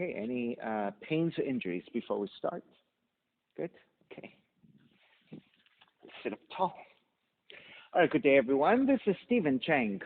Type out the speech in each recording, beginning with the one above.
Okay, any pains or injuries before we start? Good? Okay. Sit up tall. All right, good day, everyone. This is Stephen Chang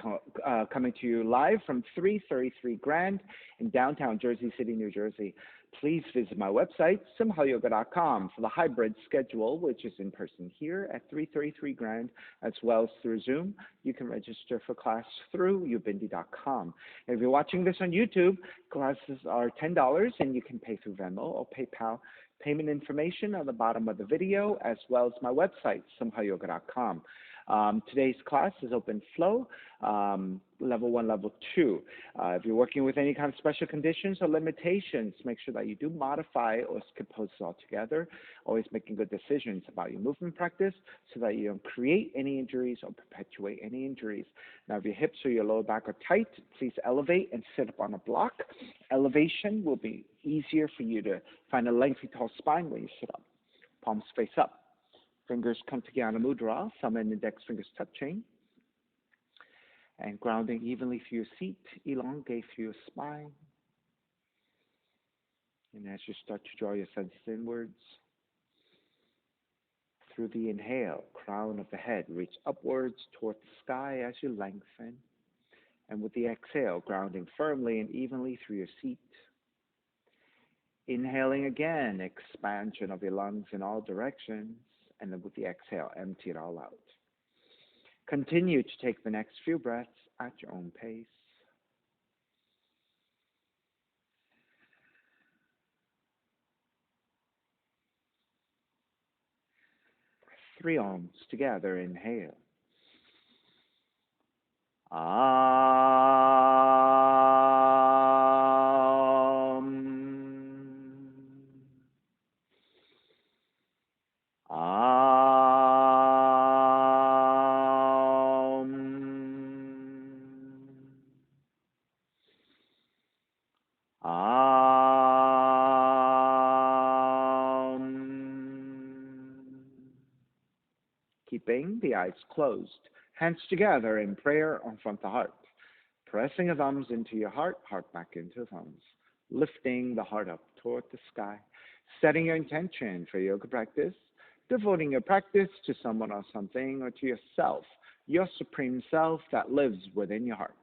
coming to you live from 333 Grand in downtown Jersey City, New Jersey. Please visit my website, simhayoga.com, for the hybrid schedule, which is in person here at 333 Grand, as well as through Zoom. You can register for class through ubindi.com. If you're watching this on YouTube, classes are $10, and you can pay through Venmo or PayPal. Payment information on the bottom of the video, as well as my website, simhayoga.com. Today's class is open flow, level 1, level 2. If you're working with any kind of special conditions or limitations, make sure that you do modify or skip poses altogether, always making good decisions about your movement practice so that you don't create any injuries or perpetuate any injuries. Now, if your hips or your lower back are tight, please elevate and sit up on a block. Elevation will be easier for you to find a lengthy, tall spine when you sit up. Palms face up. Fingers come together, mudra, thumb and index fingers touching. And grounding evenly through your seat, elongate through your spine. And as you start to draw your senses inwards, through the inhale, crown of the head, reach upwards toward the sky as you lengthen. And with the exhale, grounding firmly and evenly through your seat. Inhaling again, expansion of your lungs in all directions. And then with the exhale, empty it all out. Continue to take the next few breaths at your own pace. Three arms together, inhale. Keeping the eyes closed, hands together in prayer in front of the heart. Pressing the thumbs into your heart, heart back into the thumbs. Lifting the heart up toward the sky. Setting your intention for yoga practice. Devoting your practice to someone or something, or to yourself, your supreme self that lives within your heart.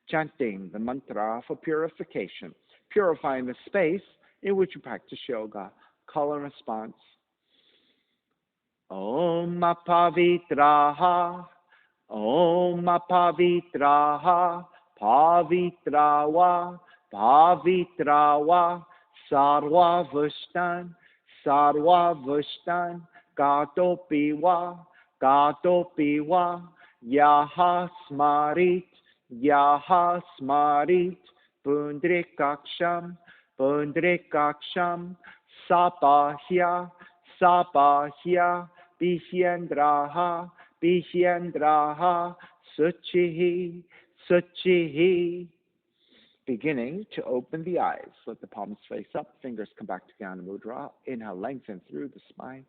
Chanting the mantra for purification, purifying the space in which you practice yoga. Call and response. Om Pavitraha, Om Pavitraha, Pavitrawa, Pavitrawa, Sarva Vushtan, Gatopiwa, Yaha Smarit, Pundrikaksham, Sapahya, Bihyendraha, Suchihi. Beginning to open the eyes. Let the palms face up, fingers come back to Jnana Mudra. Inhale, lengthen through the spine.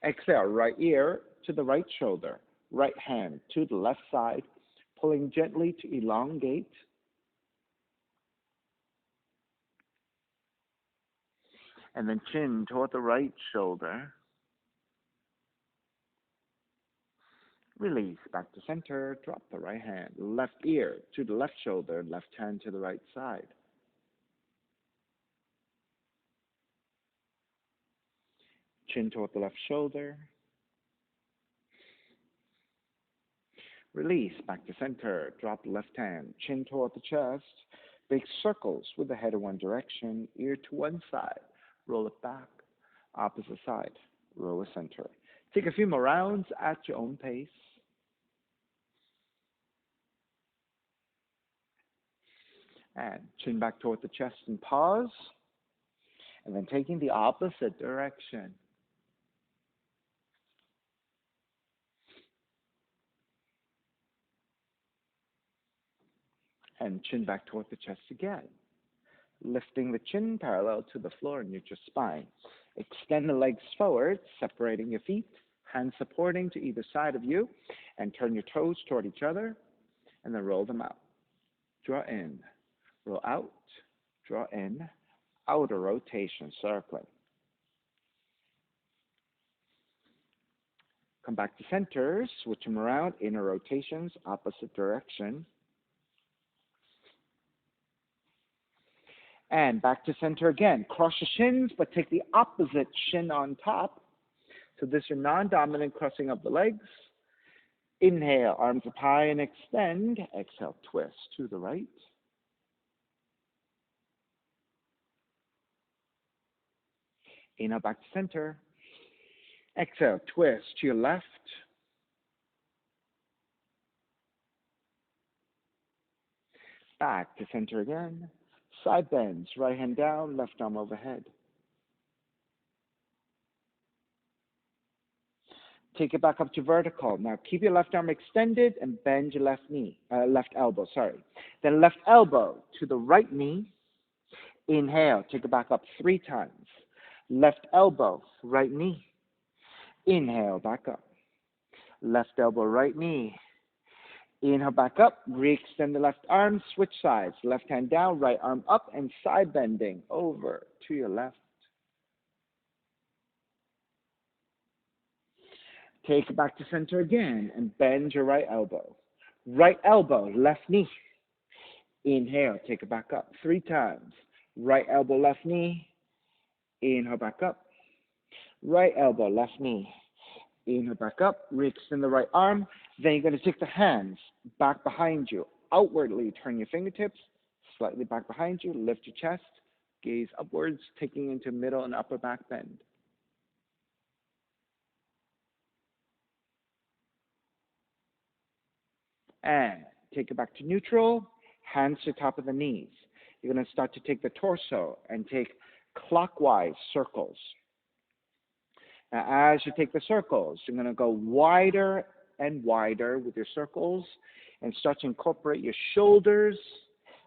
Exhale, right ear to the right shoulder, right hand to the left side, pulling gently to elongate. And then chin toward the right shoulder. Release, back to center, drop the right hand. Left ear to the left shoulder, left hand to the right side. Chin toward the left shoulder. Release, back to center, drop the left hand. Chin toward the chest. Big circles with the head in one direction, ear to one side. Roll it back, opposite side, roll the center. Take a few more rounds at your own pace. And chin back toward the chest and pause. And then taking the opposite direction. And chin back toward the chest again. Lifting the chin parallel to the floor and neutral spine. Extend the legs forward, separating your feet, hands supporting to either side of you, and turn your toes toward each other, and then roll them out. Draw in, roll out, draw in, outer rotation, circling. Come back to center, switch them around, inner rotations, opposite direction. And back to center again. Cross your shins, but take the opposite shin on top. So this is your non-dominant crossing of the legs. Inhale, arms up high and extend. Exhale, twist to the right. Inhale, back to center. Exhale, twist to your left. Back to center again. Side bends, right hand down, left arm overhead. Take it back up to vertical. Now keep your left arm extended and bend your left elbow. Then left elbow to the right knee. Inhale, take it back up 3 times. Left elbow, right knee. Inhale, back up. Left elbow, right knee. Inhale, back up. Re-extend the left arm, switch sides. Left hand down, right arm up, and side bending over to your left. Take it back to center again and bend your right elbow. Right elbow, left knee. Inhale, take it back up 3 times. Right elbow, left knee. Inhale, back up. Right elbow, left knee. Inhale, back up. Re-extend the right arm. Then you're going to take the hands back behind you. Outwardly, turn your fingertips slightly back behind you. Lift your chest. Gaze upwards, taking into middle and upper back bend. And take it back to neutral. Hands to top of the knees. You're going to start to take the torso and take clockwise circles. Now, as you take the circles, you're going to go wider and wider with your circles and start to incorporate your shoulders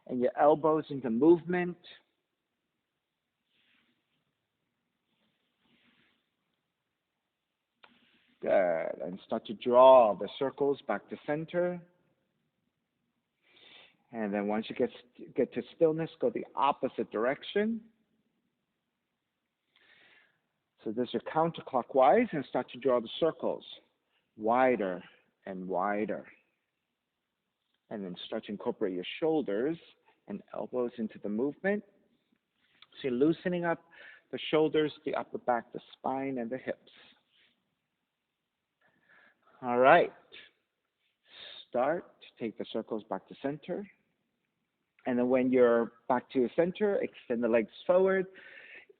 and your elbows into movement. Good. And start to draw the circles back to center. And then once you get to stillness, go the opposite direction. So this is counterclockwise, and start to draw the circles wider and wider. And then start to incorporate your shoulders and elbows into the movement. So you're loosening up the shoulders, the upper back, the spine, and the hips. All right. Start to take the circles back to center. And then when you're back to your center, extend the legs forward.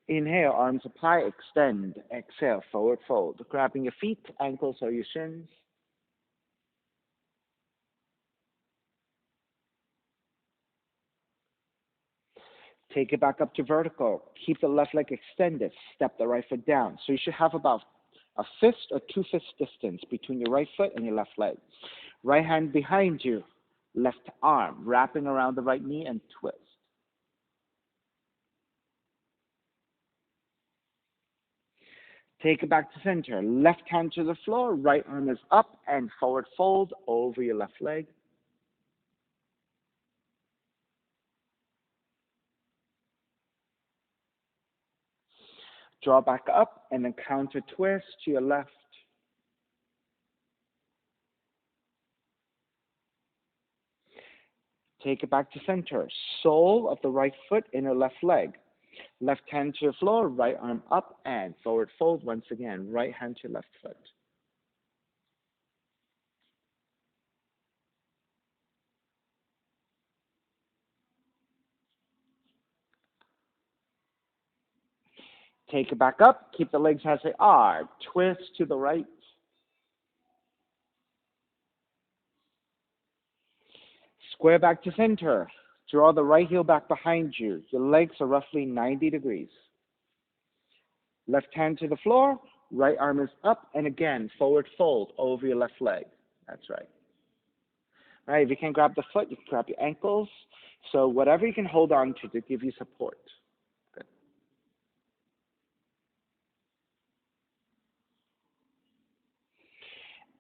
Inhale, arms up high, extend. Exhale, forward fold. Grabbing your feet, ankles or your shins. Take it back up to vertical. Keep the left leg extended. Step the right foot down. So you should have about a fist or 2 fists distance between your right foot and your left leg. Right hand behind you. Left arm wrapping around the right knee and twist. Take it back to center. Left hand to the floor. Right arm is up and forward fold over your left leg. Draw back up and then counter twist to your left. Take it back to center. Sole of the right foot, inner left leg. Left hand to the floor, right arm up and forward fold once again. Right hand to left foot. Take it back up. Keep the legs as they are. Twist to the right. Square back to center. Draw the right heel back behind you. Your legs are roughly 90 degrees. Left hand to the floor. Right arm is up and again, forward fold over your left leg. That's right. All right, if you can't grab the foot, you can grab your ankles. So whatever you can hold on to give you support. Good.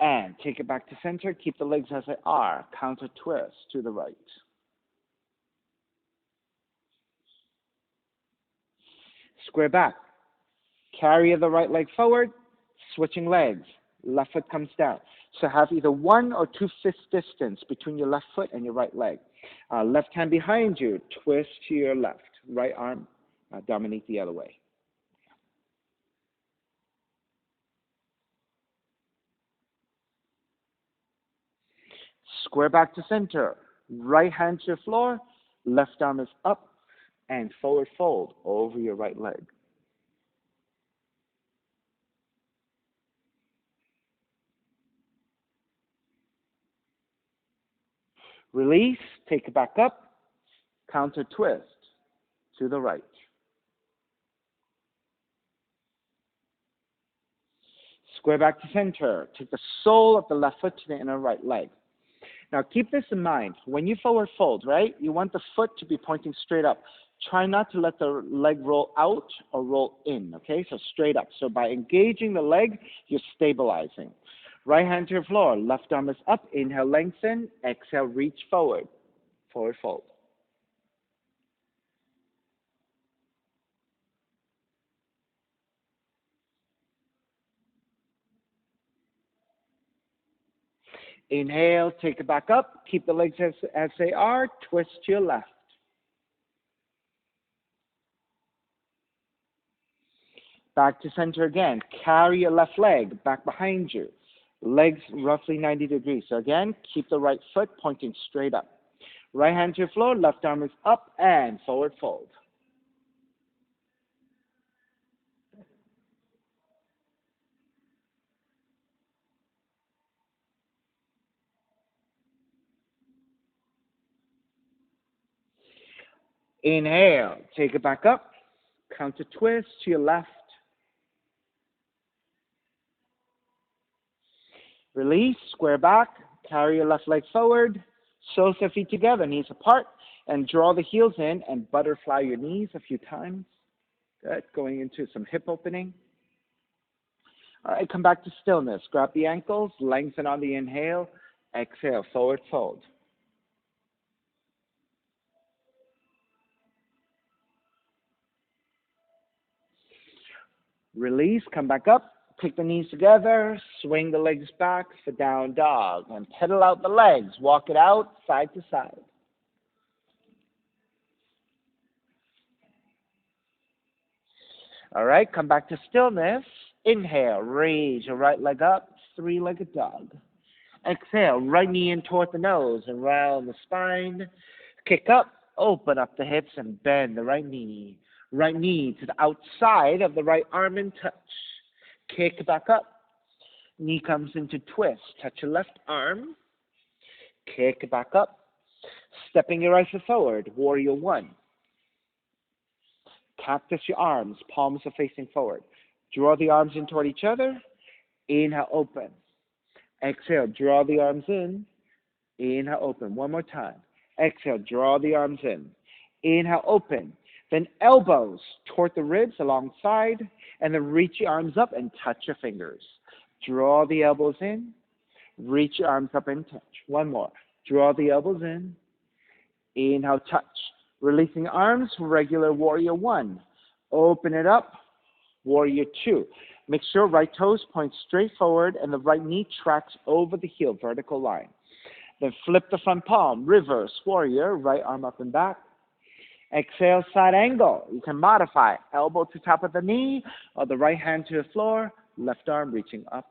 And take it back to center. Keep the legs as they are. Counter twist to the right. All right, Square back. Carry the right leg forward, switching legs. Left foot comes down. So have either 1 or 2 fist distance between your left foot and your right leg. Left hand behind you, twist to your left. Right arm dominate the other way. Square back to center. Right hand to your floor. Left arm is up and forward fold over your right leg. Release, take it back up, counter twist to the right. Square back to center. Take the sole of the left foot to the inner right leg. Now keep this in mind. When you forward fold, right, you want the foot to be pointing straight up. Try not to let the leg roll out or roll in, okay? So straight up. So by engaging the leg, you're stabilizing. Right hand to your floor. Left arm is up. Inhale, lengthen. Exhale, reach forward. Forward fold. Inhale, take it back up. Keep the legs as they are. Twist to your left. Back to center again. Carry your left leg back behind you. Legs roughly 90 degrees. So again, keep the right foot pointing straight up. Right hand to your floor. Left arm is up and forward fold. Inhale, take it back up. Counter twist to your left. Release, square back. Carry your left leg forward. Soles of feet together, knees apart. And draw the heels in and butterfly your knees a few times. Good. Going into some hip opening. All right, come back to stillness. Grab the ankles, lengthen on the inhale. Exhale, forward fold. Release, come back up. Pick the knees together, swing the legs back for down dog, and pedal out the legs. Walk it out side to side. All right, come back to stillness. Inhale, raise your right leg up, three-legged dog. Exhale, right knee in toward the nose and round the spine. Kick up, open up the hips and bend the right knee. Right knee to the outside of the right arm and touch. Kick back up. Knee comes into twist. Touch your left arm. Kick back up. Stepping your right foot forward. Warrior one. Cactus your arms. Palms are facing forward. Draw the arms in toward each other. Inhale, open. Exhale, draw the arms in. Inhale, open. One more time. Exhale, draw the arms in. Inhale, open. Then elbows toward the ribs alongside, and then reach your arms up and touch your fingers. Draw the elbows in. Reach your arms up and touch. One more. Draw the elbows in. Inhale, touch. Releasing arms, regular warrior one. Open it up, warrior two. Make sure right toes point straight forward and the right knee tracks over the heel, vertical line. Then flip the front palm, reverse warrior, right arm up and back. Exhale, side angle. You can modify elbow to top of the knee or the right hand to the floor, left arm reaching up.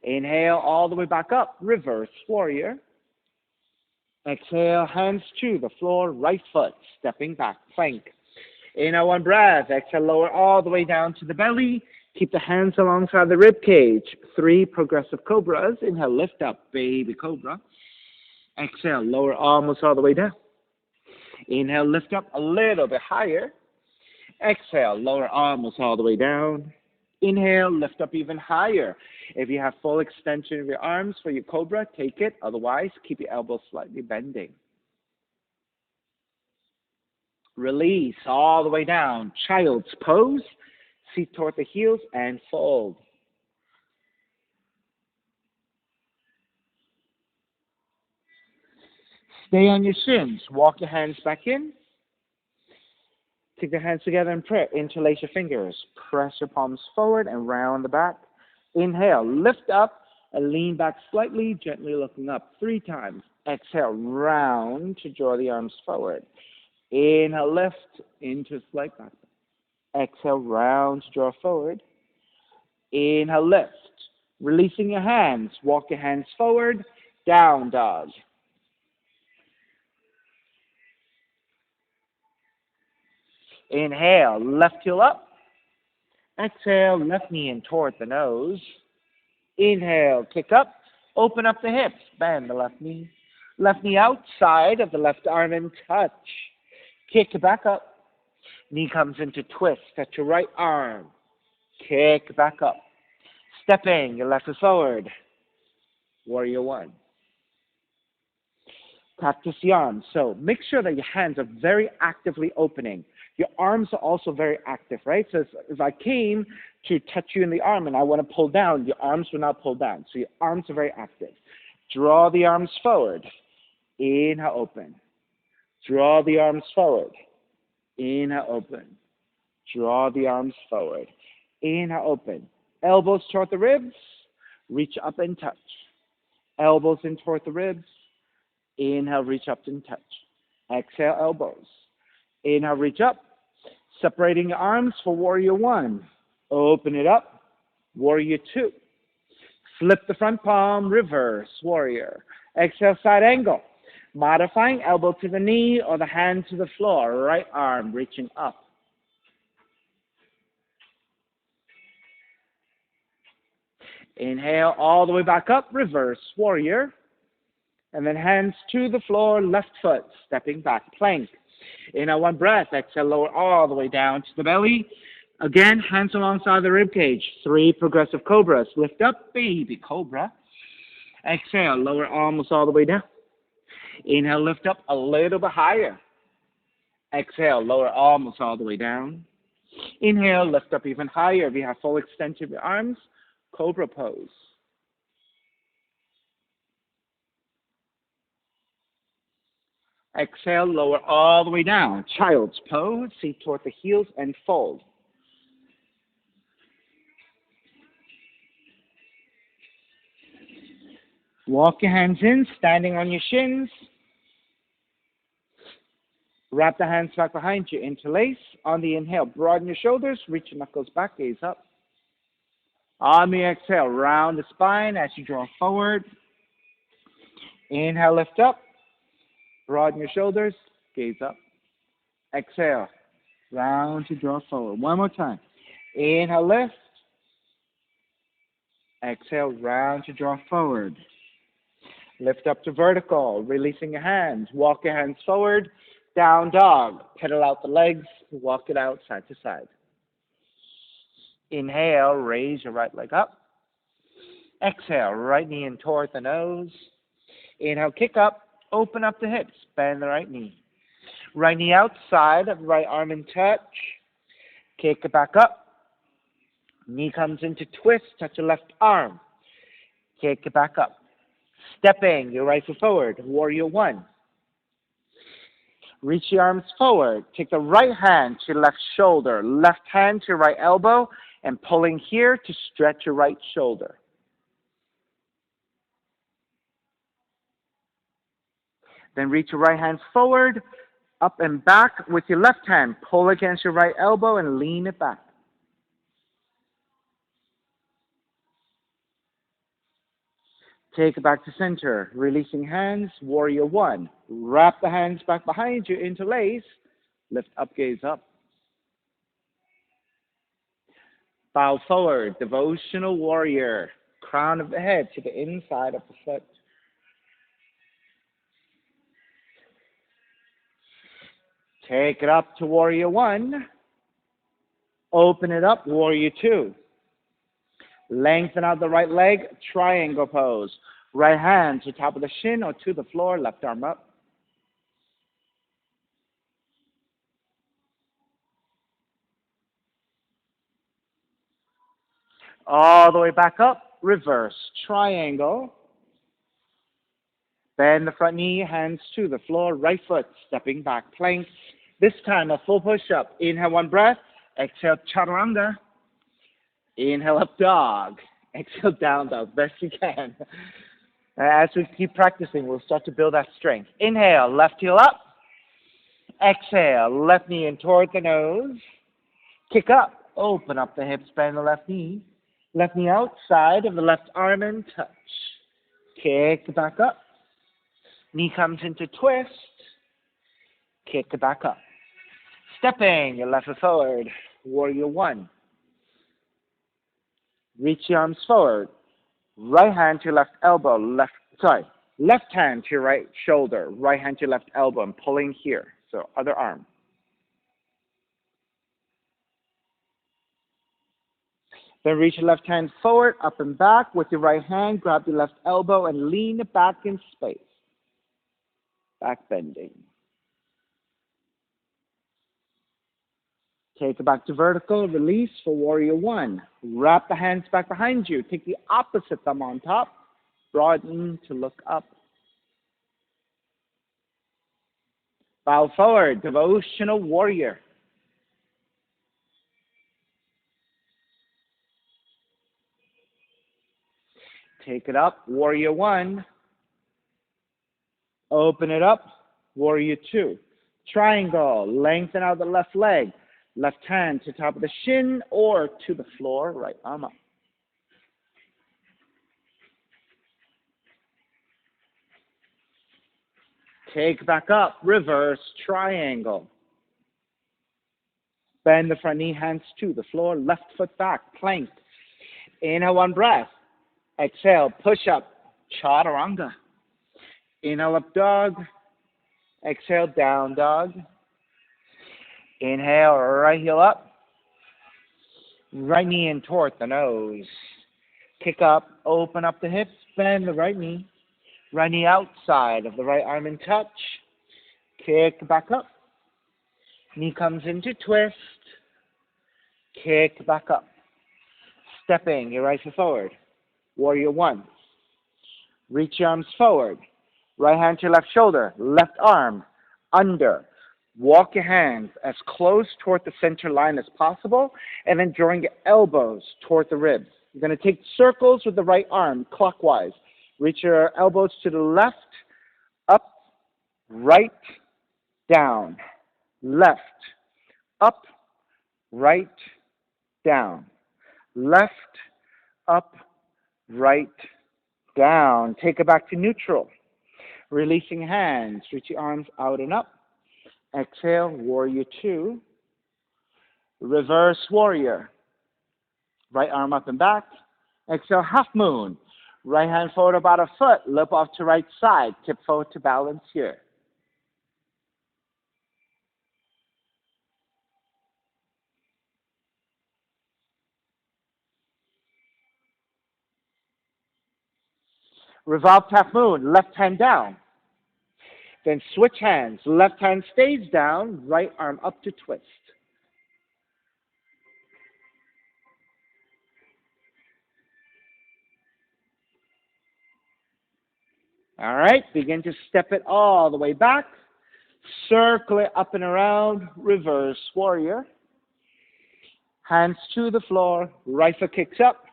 Inhale all the way back up, reverse warrior. Exhale, hands to the floor, right foot, stepping back, plank. Inhale, one breath. Exhale, lower all the way down to the belly. Keep the hands alongside the rib cage. 3 progressive cobras. Inhale, lift up, baby cobra. Exhale, lower almost all the way down. Inhale, lift up a little bit higher. Exhale, lower almost all the way down. Inhale, lift up even higher. If you have full extension of your arms for your cobra, take it. Otherwise, keep your elbows slightly bending. Release all the way down. Child's pose. Feet toward the heels and fold. Stay on your shins. Walk your hands back in. Take the hands together and prayer. Interlace your fingers. Press your palms forward and round the back. Inhale, lift up and lean back slightly, gently looking up 3 times. Exhale, round to draw the arms forward. Inhale, lift into slight back. Exhale, round to draw forward. Inhale, lift. Releasing your hands. Walk your hands forward. Down dog. Inhale, left heel up. Exhale, left knee in toward the nose. Inhale, kick up. Open up the hips. Bend the left knee. Left knee outside of the left arm and touch. Kick back up. Knee comes into twist at your right arm. Kick back up. Stepping your left foot forward. Warrior 1. Practice the arms. So make sure that your hands are very actively opening. Your arms are also very active, right? So if I came to touch you in the arm and I want to pull down, your arms will not pull down. So your arms are very active. Draw the arms forward. Inhale, open. Draw the arms forward. Inhale, open. Draw the arms forward. Inhale, open. Elbows toward the ribs. Reach up and touch. Elbows in toward the ribs. Inhale, reach up and touch. Exhale, elbows. Inhale, reach up. Separating your arms for warrior 1. Open it up. Warrior 2. Flip the front palm, reverse, warrior. Exhale, side angle. Modifying elbow to the knee or the hand to the floor. Right arm reaching up. Inhale all the way back up, reverse, warrior. And then hands to the floor, left foot, stepping back, plank. Inhale, 1 breath. Exhale, lower all the way down to the belly. Again, hands alongside the rib cage. 3 progressive cobras. Lift up, baby cobra. Exhale, lower almost all the way down. Inhale, lift up a little bit higher. Exhale, lower almost all the way down. Inhale, lift up even higher. If you have full extension of your arms, cobra pose. Exhale, lower all the way down. Child's pose, feet toward the heels and fold. Walk your hands in, standing on your shins. Wrap the hands back behind you, interlace. On the inhale, broaden your shoulders, reach your knuckles back, gaze up. On the exhale, round the spine as you draw forward. Inhale, lift up. Broaden your shoulders, gaze up. Exhale, round to draw forward. One more time. Inhale, lift. Exhale, round to draw forward. Lift up to vertical, releasing your hands. Walk your hands forward. Down dog. Pedal out the legs. Walk it out side to side. Inhale, raise your right leg up. Exhale, right knee in toward the nose. Inhale, kick up. Open up the hips. Bend the right knee. Right knee outside of the right arm in touch. Kick it back up. Knee comes into twist. Touch your left arm. Kick it back up. Stepping your right foot forward. Warrior 1. Reach your arms forward. Take the right hand to your left shoulder. Left hand to your right elbow. And pulling here to stretch your right shoulder. Then reach your right hand forward, up and back with your left hand. Pull against your right elbow and lean it back. Take it back to center. Releasing hands, warrior 1. Wrap the hands back behind you, interlace. Lift up, gaze up. Bow forward, devotional warrior. Crown of the head to the inside of the foot. Take it up to warrior 1. Open it up, warrior 2. Lengthen out the right leg, triangle pose. Right hand to top of the shin or to the floor, left arm up. All the way back up, reverse, triangle. Bend the front knee, hands to the floor, right foot stepping back, plank. This time a full push-up. Inhale, one breath. Exhale, chaturanga. Inhale, up dog. Exhale, down dog, best you can. As we keep practicing, we'll start to build that strength. Inhale, left heel up. Exhale, left knee in toward the nose. Kick up, open up the hips, bend the left knee. Left knee outside of the left arm and touch. Kick back up. Knee comes into twist. Kick back up. Stepping your left foot forward. Warrior one. Reach the arms forward. Right hand to your left elbow. Left hand to your right shoulder. Right hand to your left elbow. I'm pulling here. So other arm. Then reach your left hand forward, up and back. With your right hand, grab your left elbow and lean back in space. Back bending. Take it back to vertical. Release for warrior one. Wrap the hands back behind you. Take the opposite thumb on top. Broaden to look up. Bow forward. Devotional warrior. Take it up. Warrior one. Open it up. Warrior two. Triangle. Lengthen out the left leg. Left hand to top of the shin or to the floor. Right arm up. Take back up. Reverse triangle. Bend the front knee, hands to the floor. Left foot back. Plank. Inhale, one breath. Exhale, push up. Chaturanga. Inhale, up dog. Exhale, down dog. Inhale, right heel up. Right knee in toward the nose. Kick up, open up the hips, bend the right knee. Right knee outside of the right arm and touch. Kick back up. Knee comes into twist. Kick back up. Stepping your right foot forward. Warrior one. Reach your arms forward. Right hand to your left shoulder. Left arm under. Walk your hands as close toward the center line as possible, and then drawing your elbows toward the ribs. You're going to take circles with the right arm clockwise. Reach your elbows to the left, up, right, down, left, up, right, down, left, up, right, down. Take it back to neutral. Releasing hands. Reach your arms out and up. Exhale, warrior two. Reverse warrior. Right arm up and back. Exhale, half moon. Right hand forward about a foot. Lip off to right side. Tip forward to balance here. Revolve half moon. Left hand down. Then switch hands. Left hand stays down. Right arm up to twist. All right, begin to step it all the way back. Circle it up and around. Reverse warrior. Hands to the floor. Right foot kicks up.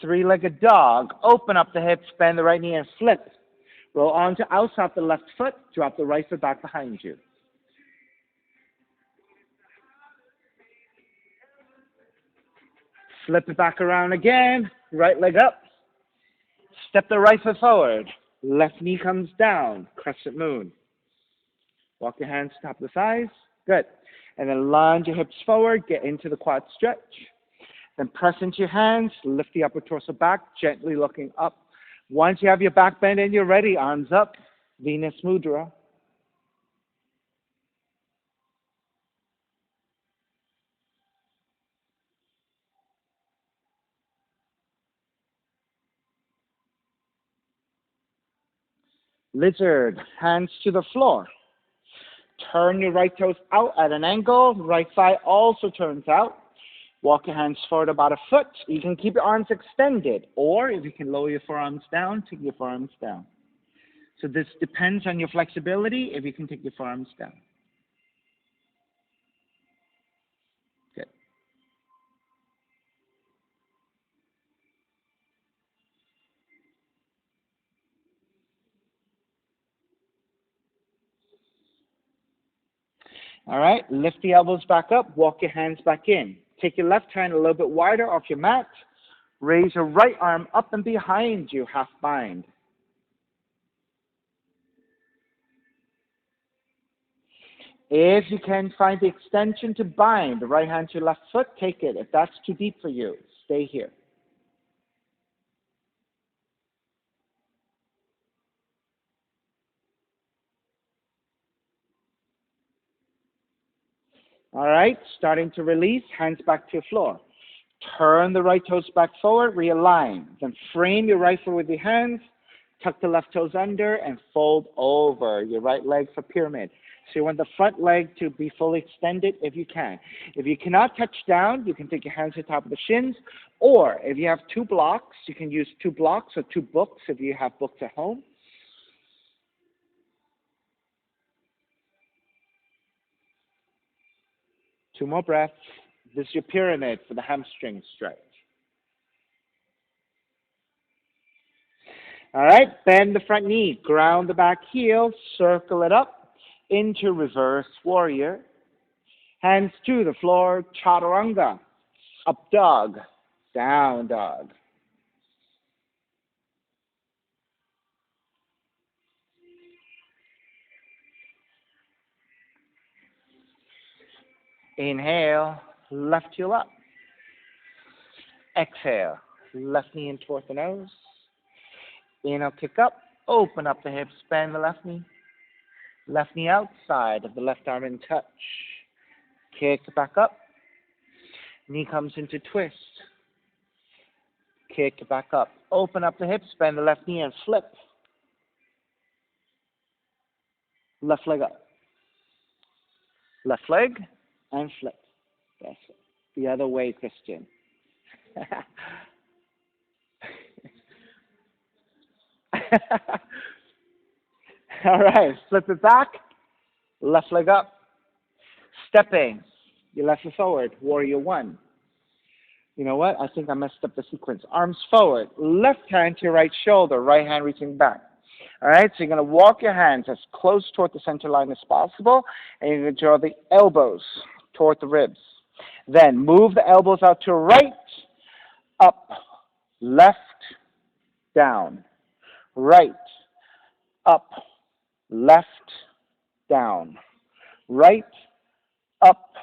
Three-legged dog. Open up the hips, bend the right knee and flip. Roll on to outside the left foot. Drop the right foot back behind you. Flip it back around again. Right leg up. Step the right foot forward. Left knee comes down. Crescent moon. Walk your hands top the thighs. Good. And then lunge your hips forward. Get into the quad stretch. Then press into your hands. Lift the upper torso back. Gently looking up. Once you have your back bend and you're ready, arms up. Venus Mudra. Lizard, hands to the floor. Turn your right toes out at an angle. Right thigh also turns out. Walk your hands forward about a foot. You can keep your arms extended, or if you can lower your forearms down, take your forearms down. So this depends on your flexibility, if you can take your forearms down. Good. All right, lift the elbows back up, walk your hands back in. Take your left hand a little bit wider off your mat. Raise your right arm up and behind you, half bind. If you can find the extension to bind the right hand to your left foot, take it. If that's too deep for you, stay here. All right, starting to release, hands back to your floor. Turn the right toes back forward, realign. Then frame your right foot with your hands, tuck the left toes under, and fold over your right leg for pyramid. So you want the front leg to be fully extended if you can. If you cannot touch down, you can take your hands to the top of the shins, or if you have 2 blocks, you can use 2 blocks or 2 books if you have books at home. Two more breaths. This is your pyramid for the hamstring stretch. All right, bend the front knee, ground the back heel, circle it up into reverse warrior. Hands to the floor, chaturanga, up dog, down dog. Inhale, left heel up. Exhale, left knee in towards the nose. Inhale, kick up, open up the hips, bend the left knee. Left knee outside of the left arm in touch. Kick back up. Knee comes into twist. Kick back up. Open up the hips, bend the left knee and flip. Left leg up. Left leg and flip. That's it. The other way, Christian. All right, flip it back. Left leg up. Stepping. Your left foot forward. Warrior 1. You know what? I think I messed up the sequence. Arms forward. Left hand to your right shoulder. Right hand reaching back. All right, so you're going to walk your hands as close toward the center line as possible, and you're going to draw the elbows toward the ribs. Then move the elbows out to right, up, left, down, right, up, left, down, right, up,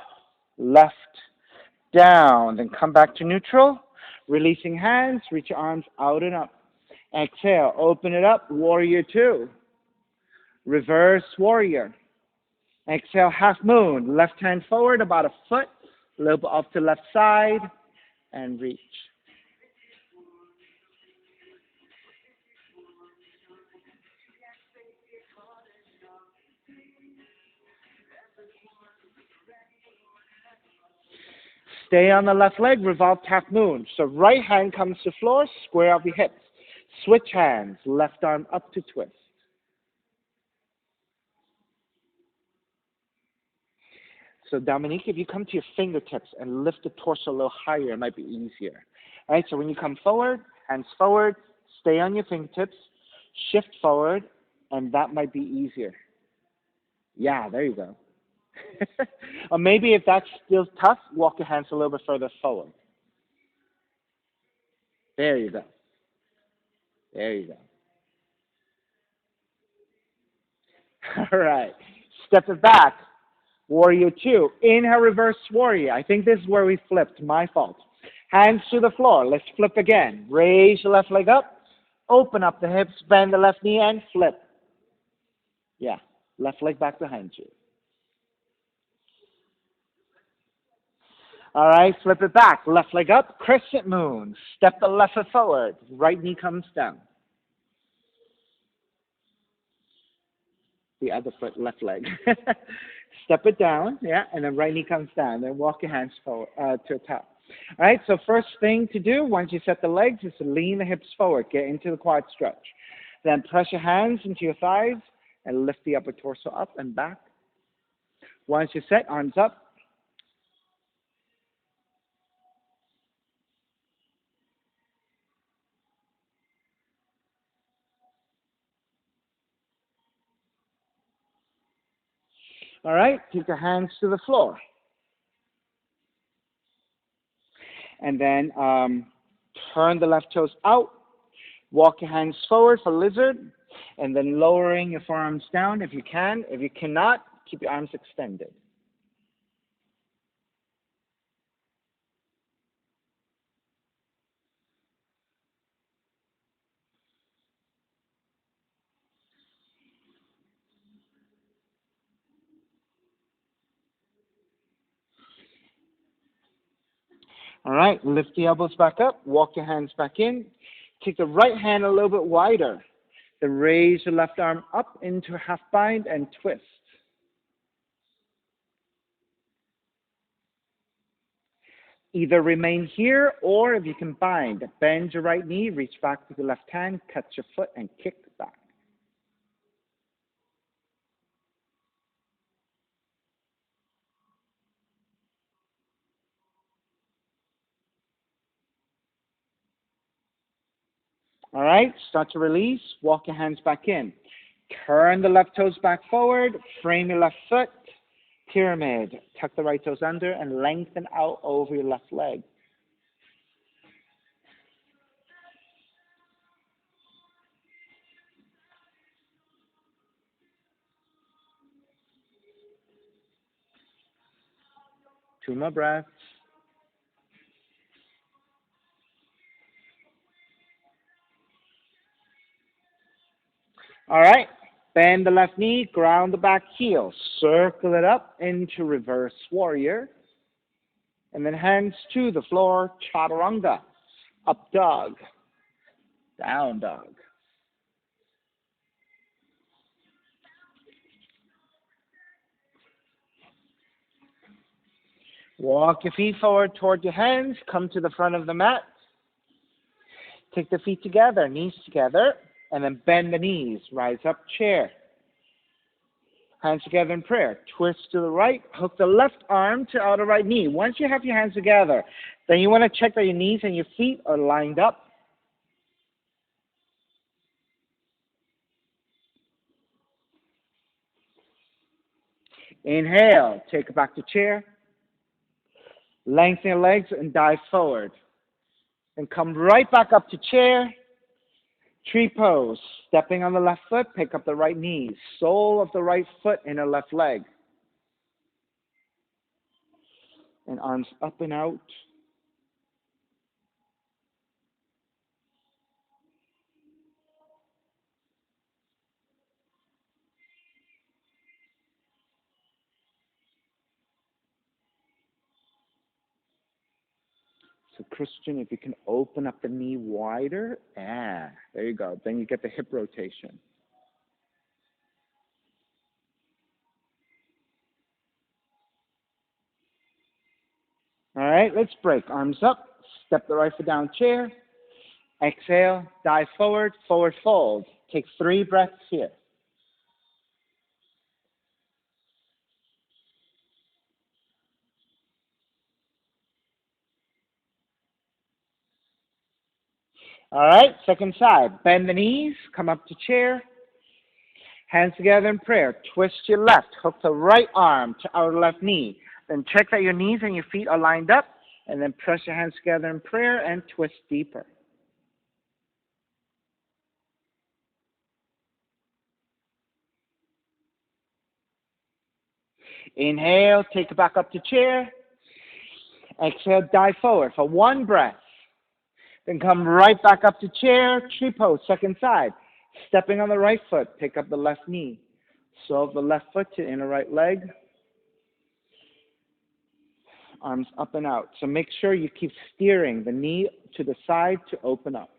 left, down. Then come back to neutral, releasing hands, reach your arms out and up. Exhale, open it up, warrior 2. Reverse warrior. Exhale, half moon. Left hand forward about a foot, a little bit off to left side, and reach. Stay on the left leg, revolve half moon. So right hand comes to floor, square out the hips. Switch hands, left arm up to twist. So Dominique, if you come to your fingertips and lift the torso a little higher, it might be easier. All right, so when you come forward, hands forward, stay on your fingertips, shift forward, and that might be easier. Yeah, there you go. Or maybe if that's still tough, walk your hands a little bit further forward. There you go. There you go. All right. Step it back. Warrior 2. Inhale, reverse warrior. I think this is where we flipped. My fault. Hands to the floor. Let's flip again. Raise your left leg up. Open up the hips. Bend the left knee and flip. Yeah. Left leg back behind you. All right. Flip it back. Left leg up. Crescent moon. Step the left foot forward. Right knee comes down. The other foot, left leg. Step it down, yeah, and then right knee comes down. Then walk your hands forward to the top. All right, so first thing to do once you set the legs is to lean the hips forward, get into the quad stretch. Then press your hands into your thighs and lift the upper torso up and back. Once you're set, arms up. All right, take your hands to the floor. And then turn the left toes out. Walk your hands forward for lizard. And then lowering your forearms down if you can. If you cannot, keep your arms extended. All right, lift the elbows back up. Walk your hands back in. Take the right hand a little bit wider. Then raise your left arm up into a half bind and twist. Either remain here or if you can bind, bend your right knee, reach back with your left hand, touch your foot and kick back. All right, start to release. Walk your hands back in. Turn the left toes back forward. Frame your left foot. Pyramid. Tuck the right toes under and lengthen out over your left leg. Two more breaths. All right, bend the left knee, ground the back heel. Circle it up into reverse warrior. And then hands to the floor, chaturanga. Up dog, down dog. Walk your feet forward toward your hands. Come to the front of the mat. Take the feet together, knees together, and then bend the knees. Rise up, chair. Hands together in prayer. Twist to the right. Hook the left arm to outer right knee. Once you have your hands together, then you want to check that your knees and your feet are lined up. Inhale, take it back to chair. Lengthen your legs and dive forward. Then come right back up to chair. Tree pose. Stepping on the left foot, pick up the right knee. Sole of the right foot in the left leg. And arms up and out. So Christian, if you can open up the knee wider, there you go. Then you get the hip rotation. All right, let's break. Arms up, step the right foot down, chair. Exhale, dive forward, forward fold. Take 3 breaths here. All right, second side. Bend the knees, come up to chair. Hands together in prayer. Twist your left. Hook the right arm to outer left knee. Then check that your knees and your feet are lined up. And then press your hands together in prayer and twist deeper. Inhale, take it back up to chair. Exhale, dive forward for 1 breath. Then come right back up to chair, tree pose, second side. Stepping on the right foot, pick up the left knee. Sole the left foot to inner right leg. Arms up and out. So make sure you keep steering the knee to the side to open up.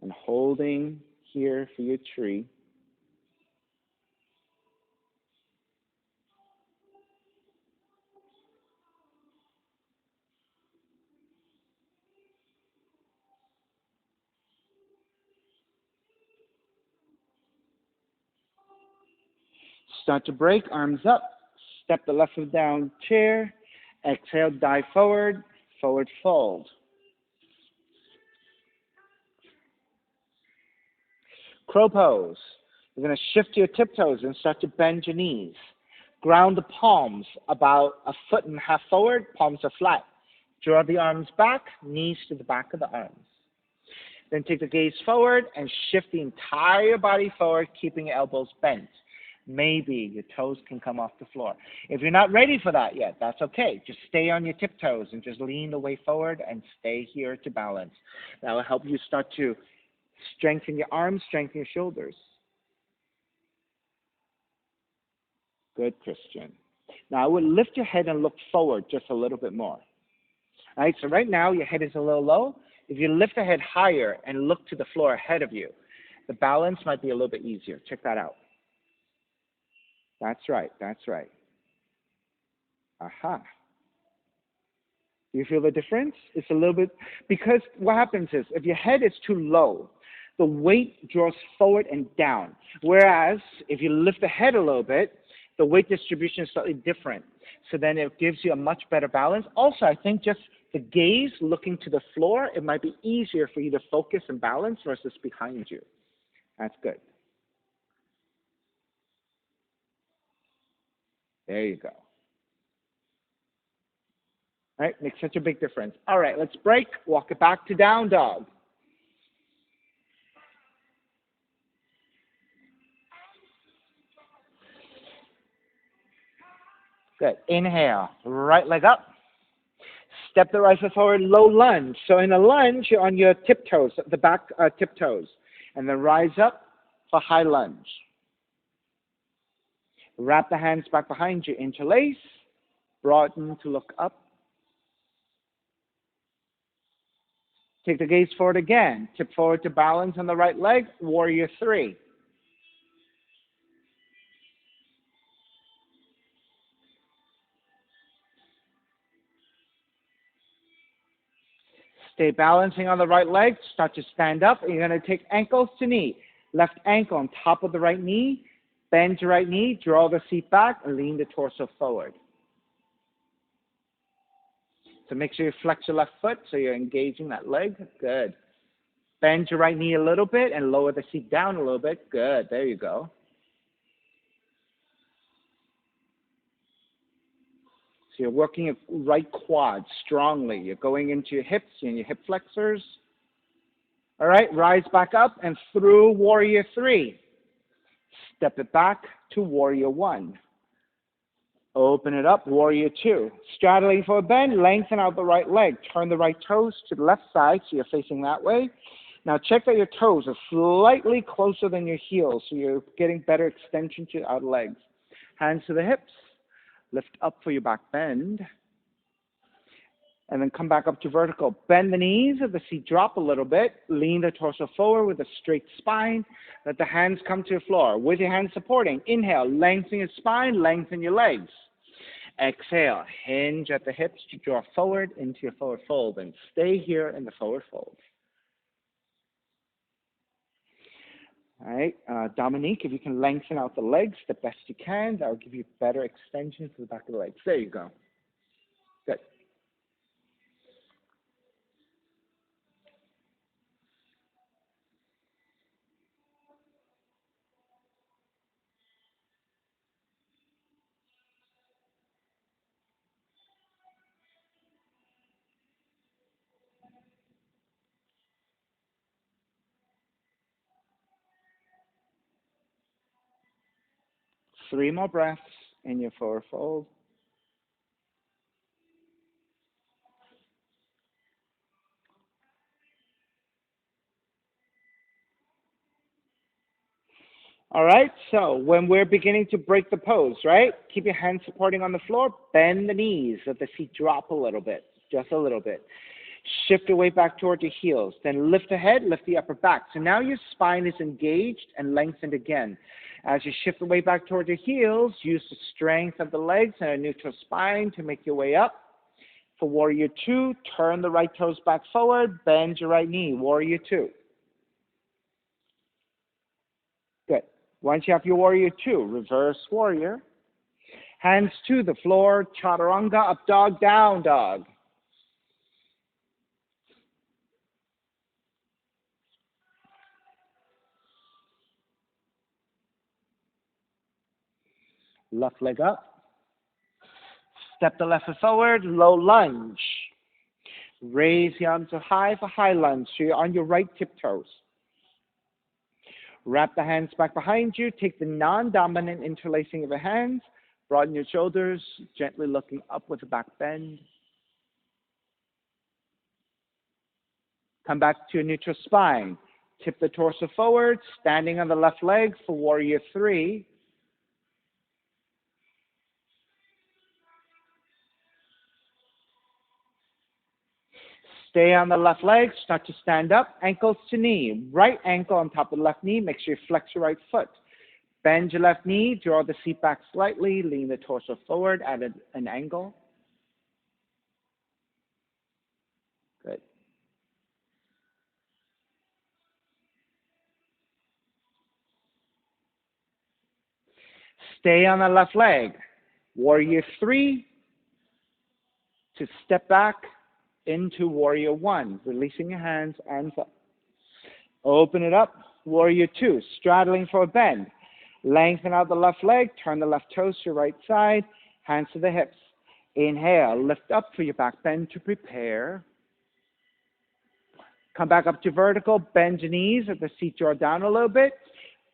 And holding here for your tree. Start to break, arms up. Step the left foot down, chair. Exhale, dive forward, forward fold. Crow pose. You're going to shift your tiptoes and start to bend your knees. Ground the palms about 1.5 feet forward, palms are flat. Draw the arms back, knees to the back of the arms. Then take the gaze forward and shift the entire body forward, keeping your elbows bent. Maybe your toes can come off the floor. If you're not ready for that yet, that's okay. Just stay on your tiptoes and just lean the way forward and stay here to balance. That will help you start to strengthen your arms, strengthen your shoulders. Good, Christian. Now I would lift your head and look forward just a little bit more. All right, so right now your head is a little low. If you lift the head higher and look to the floor ahead of you, the balance might be a little bit easier. Check that out. That's right, that's right. Aha. You feel the difference? It's a little bit, because what happens is, if your head is too low, the weight draws forward and down. Whereas, if you lift the head a little bit, the weight distribution is slightly different. So then it gives you a much better balance. Also, I think just the gaze looking to the floor, it might be easier for you to focus and balance versus behind you. That's good. There you go. All right, makes such a big difference. All right, let's break. Walk it back to down dog. Good. Inhale, right leg up. Step the right foot forward, low lunge. So in a lunge, you're on your tiptoes, the back tiptoes. And then rise up for high lunge. Wrap the hands back behind you, interlace. Broaden to look up. Take the gaze forward again. Tip forward to balance on the right leg, warrior 3. Stay balancing on the right leg. Start to stand up. You're going to take ankles to knee. Left ankle on top of the right knee. Bend your right knee. Draw the seat back and lean the torso forward. So make sure you flex your left foot so you're engaging that leg. Good. Bend your right knee a little bit and lower the seat down a little bit. Good. There you go. So you're working your right quad strongly. You're going into your hips and your hip flexors. All right, rise back up and through warrior 3. Step it back to warrior 1. Open it up, warrior 2. Straddling for a bend, lengthen out the right leg. Turn the right toes to the left side so you're facing that way. Now check that your toes are slightly closer than your heels so you're getting better extension to your outer legs. Hands to the hips. Lift up for your back bend. And then come back up to vertical. Bend the knees, let the seat drop a little bit. Lean the torso forward with a straight spine. Let the hands come to the floor. With your hands supporting, inhale, lengthen your spine, lengthen your legs. Exhale, hinge at the hips to draw forward into your forward fold. And stay here in the forward fold. All right, Dominique, if you can lengthen out the legs the best you can, that will give you better extension to the back of the legs. There you go. Good. Three more breaths in your forward fold. All right, so when we're beginning to break the pose, right, keep your hands supporting on the floor, bend the knees, let the feet drop a little bit, just a little bit. Shift your weight back toward your heels, then lift the head, lift the upper back. So now your spine is engaged and lengthened again. As you shift the weight back toward your heels, use the strength of the legs and a neutral spine to make your way up. For warrior 2, turn the right toes back forward, bend your right knee, warrior 2. Good. Once you have your warrior two, reverse warrior. Hands to the floor, chaturanga, up dog, down dog. Left leg up. Step the left foot forward, low lunge. Raise the arms up high for high lunge, so you're on your right tiptoes. Wrap the hands back behind you. Take the non-dominant interlacing of the hands. Broaden your shoulders, gently looking up with a back bend. Come back to a neutral spine. Tip the torso forward, standing on the left leg for warrior three. Stay on the left leg, start to stand up, ankles to knee. Right ankle on top of the left knee, make sure you flex your right foot. Bend your left knee, draw the seat back slightly, lean the torso forward at an angle. Good. Stay on the left leg. Warrior three to step back into warrior one, releasing your hands, arms up. Open it up, warrior two, straddling for a bend. Lengthen out the left leg, turn the left toes to your right side, hands to the hips. Inhale, lift up for your back bend to prepare. Come back up to vertical, bend your knees at the seat, draw down a little bit.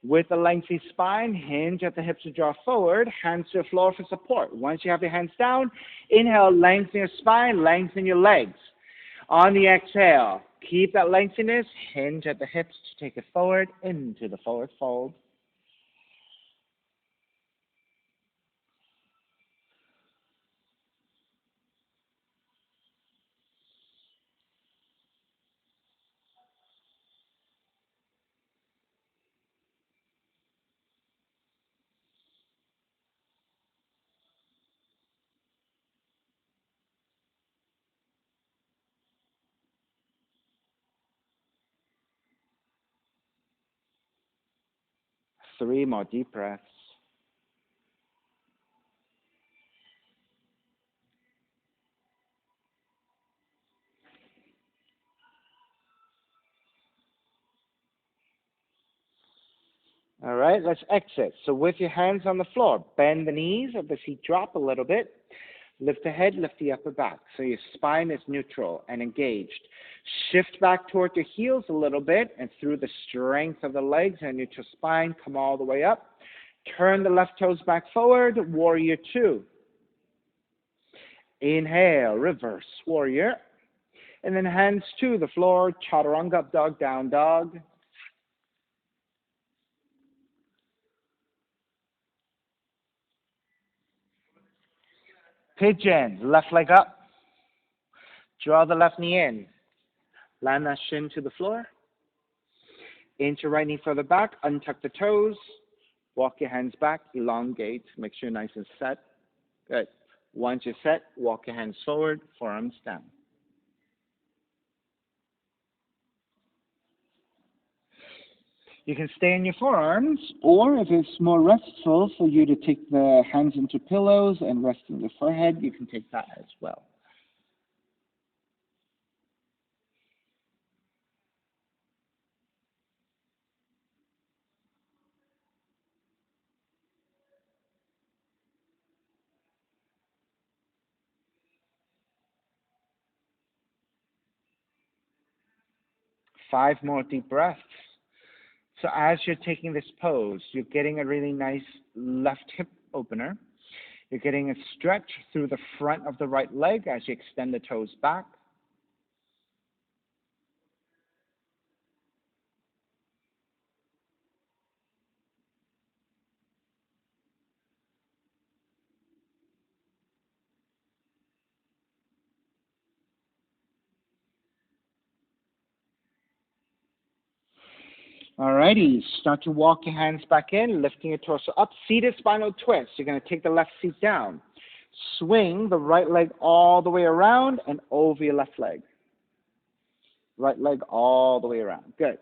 With a lengthy spine, hinge at the hips to draw forward, hands to the floor for support. Once you have your hands down, inhale, lengthen your spine, lengthen your legs. On the exhale, keep that lengthiness, hinge at the hips to take it forward into the forward fold. Three more deep breaths. All right, let's exit. So with your hands on the floor, bend the knees of the seat, drop a little bit. Lift the head, lift the upper back. So your spine is neutral and engaged. Shift back toward your heels a little bit, and through the strength of the legs and neutral spine, come all the way up. Turn the left toes back forward, warrior two. Inhale, reverse warrior. And then hands to the floor, chaturanga, up dog, down dog. Pigeon, left leg up. Draw the left knee in. Land that shin to the floor. Inch your right knee further back. Untuck the toes. Walk your hands back. Elongate. Make sure you're nice and set. Good. Once you're set, walk your hands forward. Forearms down. You can stay in your forearms, or if it's more restful for you to take the hands into pillows and rest in the forehead, you can take that as well. Five more deep breaths. So as you're taking this pose, you're getting a really nice left hip opener. You're getting a stretch through the front of the right leg as you extend the toes back. Alrighty, start to walk your hands back in, lifting your torso up. Seated spinal twist. You're going to take the left seat down. Swing the right leg all the way around and over your left leg. Right leg all the way around. Good.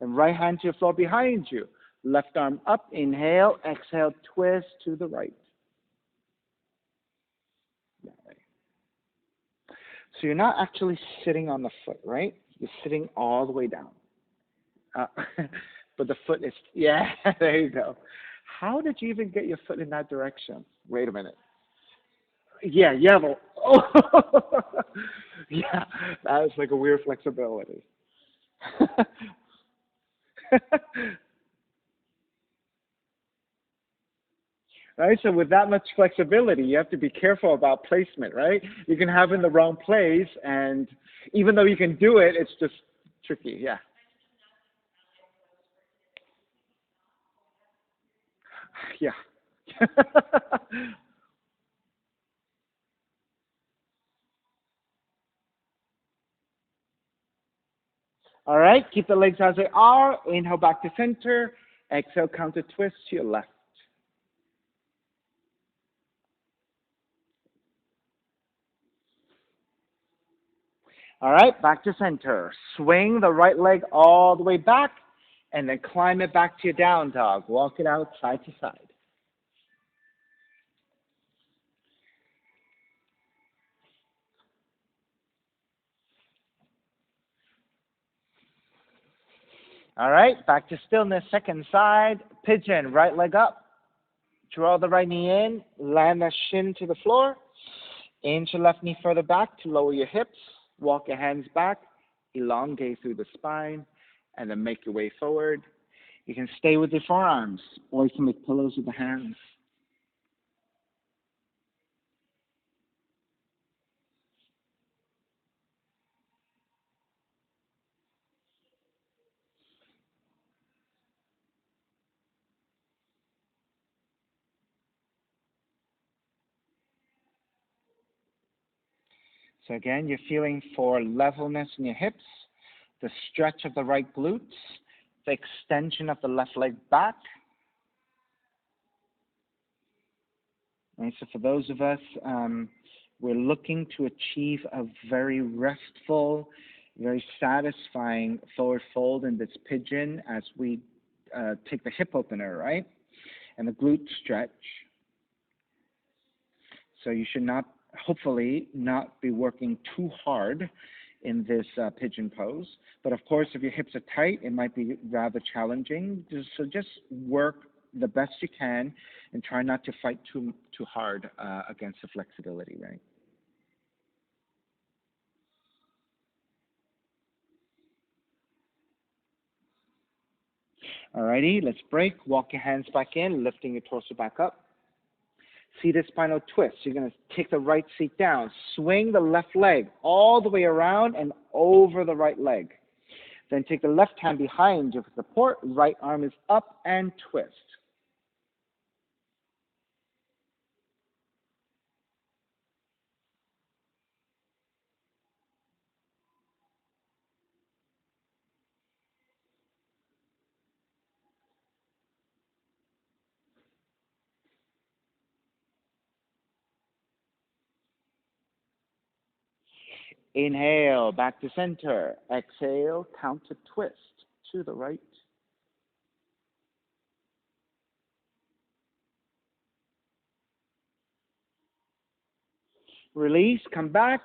And right hand to your floor behind you. Left arm up, inhale, exhale, twist to the right. That way. So you're not actually sitting on the foot, right? You're sitting all the way down. But the foot is, yeah, there you go. How did you even get your foot in that direction? Wait a minute. Yeah, yeah. Oh, yeah, that is like a weird flexibility. Right, so with that much flexibility, you have to be careful about placement, right? You can have it in the wrong place, and even though you can do it, it's just tricky, yeah. Yeah. All right, keep the legs as they are. Inhale back to center. Exhale, counter twist to your left. All right, back to center. Swing the right leg all the way back, and then climb it back to your down dog. Walk it out side to side. All right, back to stillness. Second side, pigeon. Right leg up. Draw the right knee in. Land the shin to the floor. Inch your left knee further back to lower your hips. Walk your hands back. Elongate through the spine, and then make your way forward. You can stay with your forearms, or you can make pillows with the hands. So again, you're feeling for levelness in your hips, the stretch of the right glutes, the extension of the left leg back. Right, so for those of us, we're looking to achieve a very restful, very satisfying forward fold in this pigeon as we take the hip opener, right? And the glute stretch. So you should not, hopefully, not be working too hard in this pigeon pose. But of course, if your hips are tight, it might be rather challenging. So just work the best you can and try not to fight too hard against the flexibility, right? Alrighty, let's break. Walk your hands back in, lifting your torso back up. Seated spinal twist. You're going to take the right seat down. Swing the left leg all the way around and over the right leg. Then take the left hand behind you for support. Right arm is up and twist. Inhale, back to center. Exhale, counter twist to the right. Release, come back,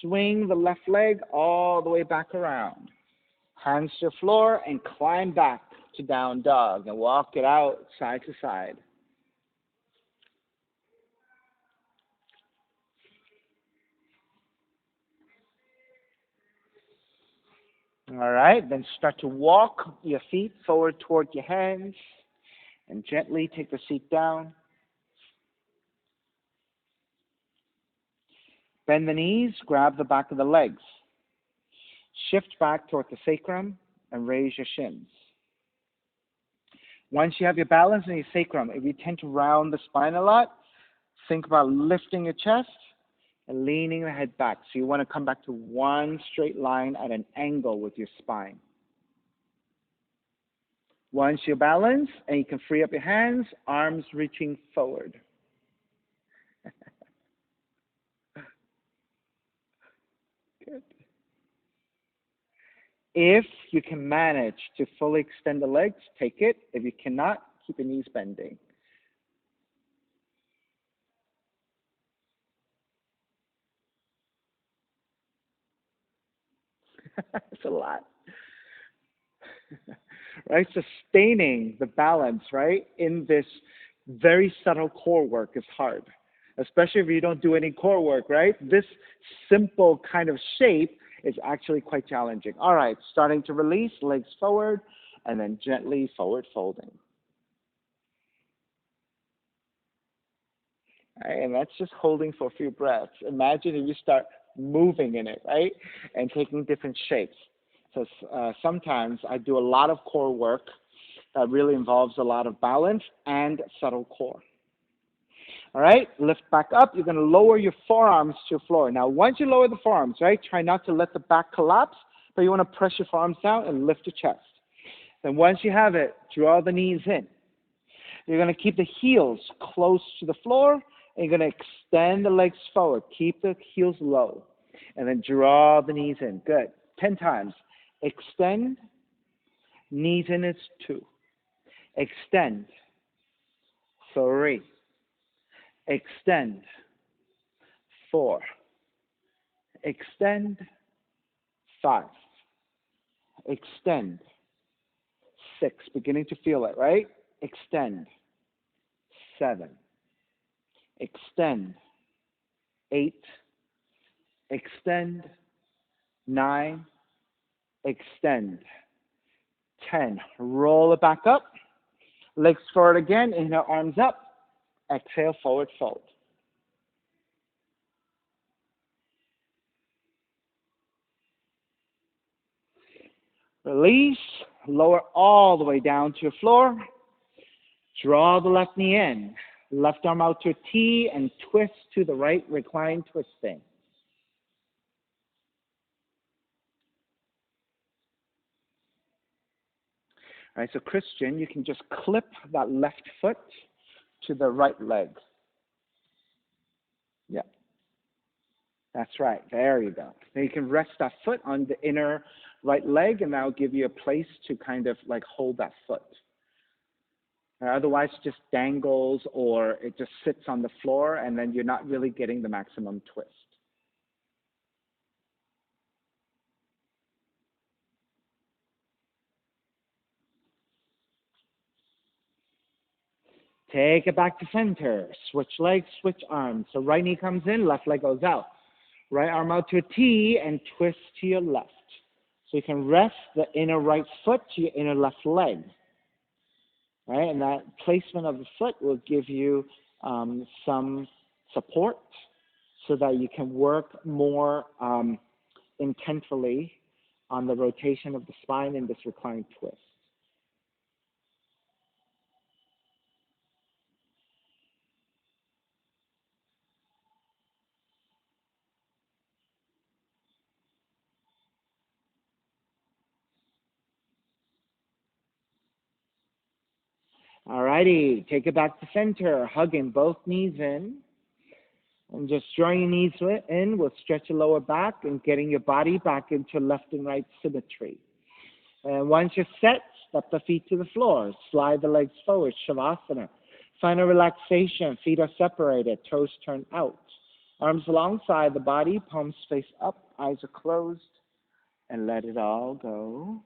swing the left leg all the way back around. Hands to the floor and climb back to down dog and walk it out side to side. All right, then start to walk your feet forward toward your hands and gently take the seat down. Bend the knees, grab the back of the legs. Shift back toward the sacrum and raise your shins. Once you have your balance in your sacrum, if you tend to round the spine a lot, think about lifting your chest and leaning the head back. So you want to come back to one straight line at an angle with your spine. Once you're balanced and you can free up your hands, arms reaching forward. Good. If you can manage to fully extend the legs, take it. If you cannot, keep your knees bending. It's a lot. Right? Sustaining the balance, right, in this very subtle core work is hard, especially if you don't do any core work, right? This simple kind of shape is actually quite challenging. All right, starting to release, legs forward, and then gently forward folding. Right? And that's just holding for a few breaths. Imagine if you start moving in it, right? And taking different shapes. So sometimes I do a lot of core work that really involves a lot of balance and subtle core. All right, lift back up. You're going to lower your forearms to the floor. Now, once you lower the forearms, right, try not to let the back collapse, but you want to press your forearms down and lift your chest. Then once you have it, draw the knees in. You're going to keep the heels close to the floor, and you're going to extend the legs forward. Keep the heels low, and then draw the knees in. Good. 10 times. Extend. Knees in is 2. Extend. 3. Extend. 4. Extend. 5. Extend. 6. Beginning to feel it, right? Extend. 7. Extend. 8. Extend. 9. Extend. 10. Roll it back up. Legs forward again. Inhale, arms up. Exhale, forward fold. Release. Lower all the way down to your floor. Draw the left knee in. Left arm out to a T and twist to the right, recline twisting. All right, so Christian, you can just clip that left foot to the right leg. Yeah, that's right. There you go. Then you can rest that foot on the inner right leg, and that'll give you a place to kind of like hold that foot. Otherwise, it just dangles or it just sits on the floor, and then you're not really getting the maximum twist. Take it back to center. Switch legs, switch arms. So right knee comes in, left leg goes out. Right arm out to a T and twist to your left. So you can rest the inner right foot to your inner left leg. Right? And that placement of the foot will give you some support so that you can work more intently on the rotation of the spine in this reclined twist. All righty, take it back to center, hugging both knees in. And just drawing your knees in will stretch your lower back and getting your body back into left and right symmetry. And once you're set, step the feet to the floor. Slide the legs forward, Shavasana. Find a relaxation. Feet are separated, toes turn out. Arms alongside the body, palms face up, eyes are closed, and let it all go.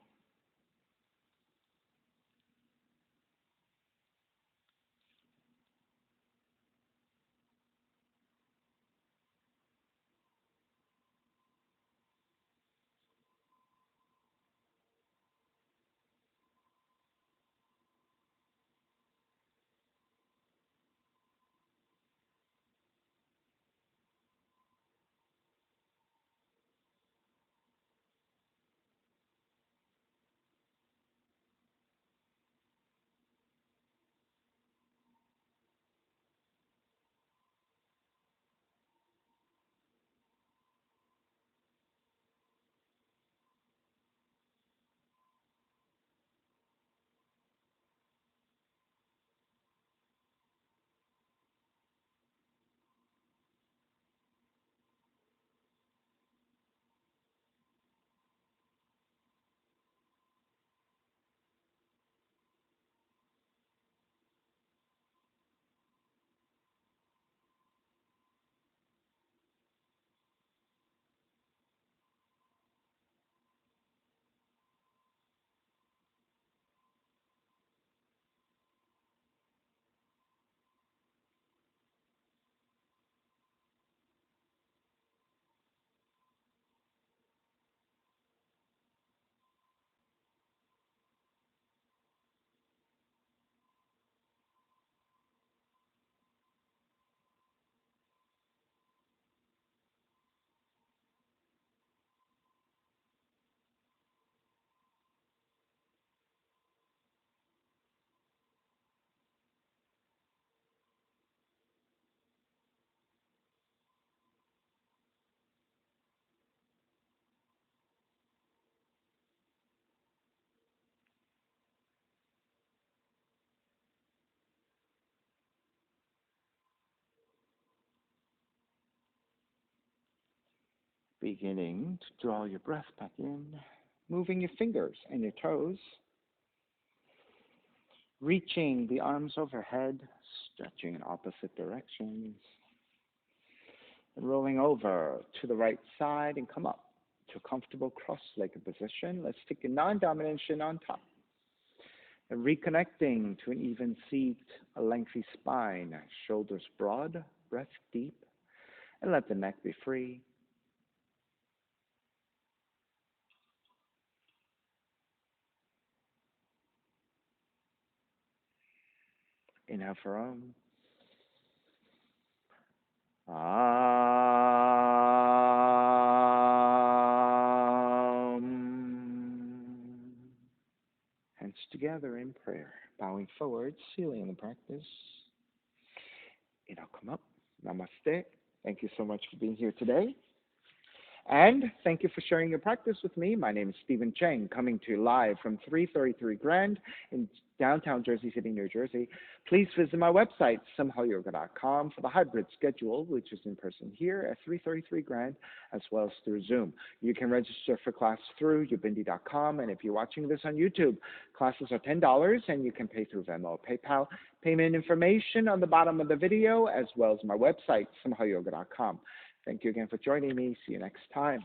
Beginning to draw your breath back in, moving your fingers and your toes, reaching the arms overhead, stretching in opposite directions, and rolling over to the right side and come up to a comfortable cross-legged position. Let's take a non-dominant shin on top. And reconnecting to an even seat, a lengthy spine, shoulders broad, breath deep, and let the neck be free. Inhale for Om. Hands together in prayer, bowing forward, sealing the practice. Inhale, come up. Namaste. Thank you so much for being here today. And thank you for sharing your practice with me. My name is Stephen Chang, coming to you live from 333 Grand in downtown Jersey City, New Jersey. Please visit my website, simhayoga.com, for the hybrid schedule, which is in person here at 333 Grand, as well as through Zoom. You can register for class through ubindi.com, and if you're watching this on YouTube, classes are $10, and you can pay through Venmo or PayPal. Payment information on the bottom of the video, as well as my website, simhayoga.com. Thank you again for joining me. See you next time.